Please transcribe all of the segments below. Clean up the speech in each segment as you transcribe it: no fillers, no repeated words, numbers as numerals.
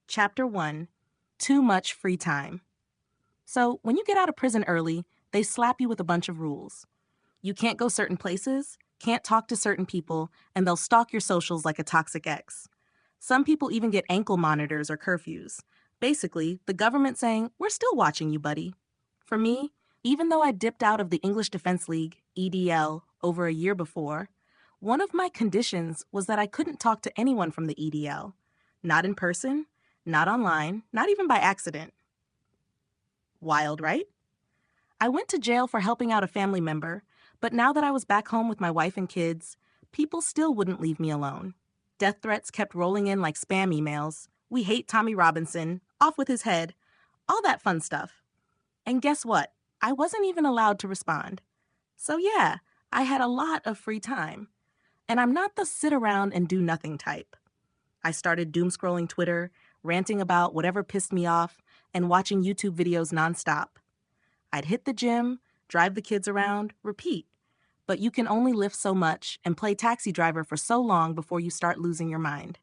Chapter 1. Too Much Free Time. So, when you get out of prison early, they slap you with a bunch of rules. You can't go certain places, can't talk to certain people, and they'll stalk your socials like a toxic ex. Some people even get ankle monitors or curfews. Basically, the government saying, "We're still watching you, buddy." For me, even though I dipped out of the English Defense League, EDL, over a year before, one of my conditions was that I couldn't talk to anyone from the EDL. Not in person, not online, not even by accident. Wild, right? I went to jail for helping out a family member, but now that I was back home with my wife and kids, people still wouldn't leave me alone. Death threats kept rolling in like spam emails. "We hate Tommy Robinson, off with his head," all that fun stuff. And guess what? I wasn't even allowed to respond. So yeah, I had a lot of free time. And I'm not the sit around and do nothing type. I started doom scrolling Twitter, ranting about whatever pissed me off, and watching YouTube videos nonstop. I'd hit the gym, drive the kids around, repeat. But you can only lift so much and play taxi driver for so long before you start losing your mind.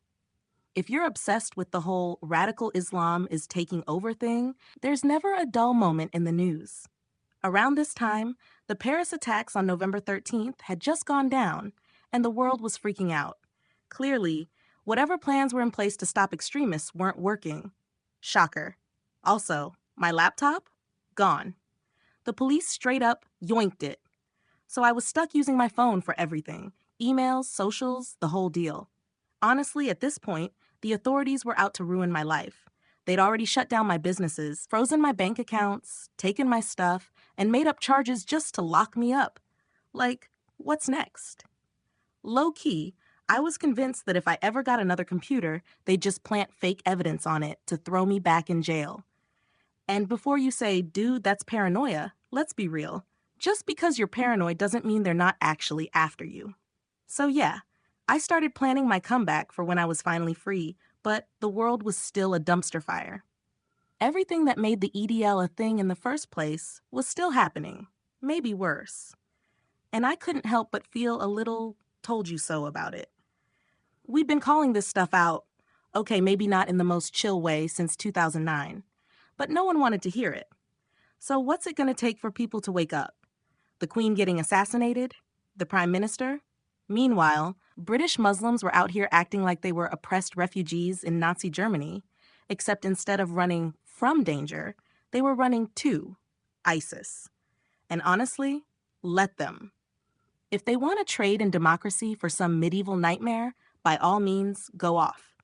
If you're obsessed with the whole radical Islam is taking over thing, there's never a dull moment in the news. Around this time, the Paris attacks on November 13th had just gone down, and the world was freaking out. Clearly, whatever plans were in place to stop extremists weren't working. Shocker. Also, my laptop? Gone. The police straight up yoinked it. So I was stuck using my phone for everything: emails, socials, the whole deal. Honestly, at this point, the authorities were out to ruin my life. They'd already shut down my businesses, frozen my bank accounts, taken my stuff, and made up charges just to lock me up. Like, what's next? Low key, I was convinced that if I ever got another computer, they'd just plant fake evidence on it to throw me back in jail. And before you say, "Dude, that's paranoia," let's be real. Just because you're paranoid doesn't mean they're not actually after you. So yeah, I started planning my comeback for when I was finally free, but the world was still a dumpster fire. Everything that made the EDL a thing in the first place was still happening, maybe worse. And I couldn't help but feel a little told you so about it. We'd been calling this stuff out, okay, maybe not in the most chill way since 2009, but no one wanted to hear it. So what's it going to take for people to wake up? The Queen getting assassinated? The Prime Minister? Meanwhile, British Muslims were out here acting like they were oppressed refugees in Nazi Germany, except instead of running from danger, they were running to ISIS. And honestly, let them. If they want to trade in democracy for some medieval nightmare, by all means, go off.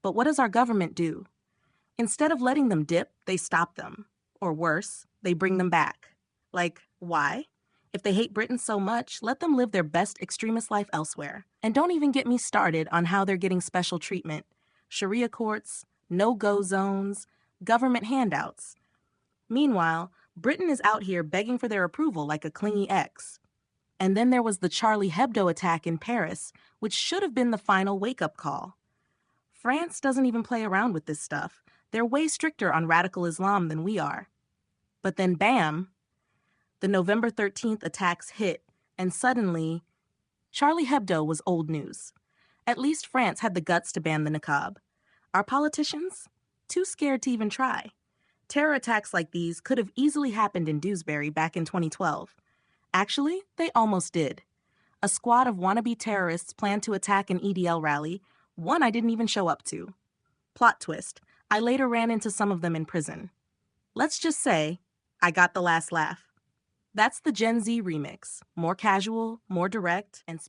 But what does our government do? Instead of letting them dip, they stop them. Or worse, they bring them back. Like, why? If they hate Britain so much, let them live their best extremist life elsewhere. And don't even get me started on how they're getting special treatment: Sharia courts, no-go zones, government handouts. Meanwhile, Britain is out here begging for their approval like a clingy ex. And then there was the Charlie Hebdo attack in Paris, which should have been the final wake-up call. France doesn't even play around with this stuff. They're way stricter on radical Islam than we are. But then bam, the November 13th attacks hit, and suddenly, Charlie Hebdo was old news. At least France had the guts to ban the niqab. Our politicians? Too scared to even try. Terror attacks like these could have easily happened in Dewsbury back in 2012. Actually, they almost did. A squad of wannabe terrorists planned to attack an EDL rally, one I didn't even show up to. Plot twist, I later ran into some of them in prison. Let's just say, I got the last laugh. That's the Gen Z remix. More casual, more direct, and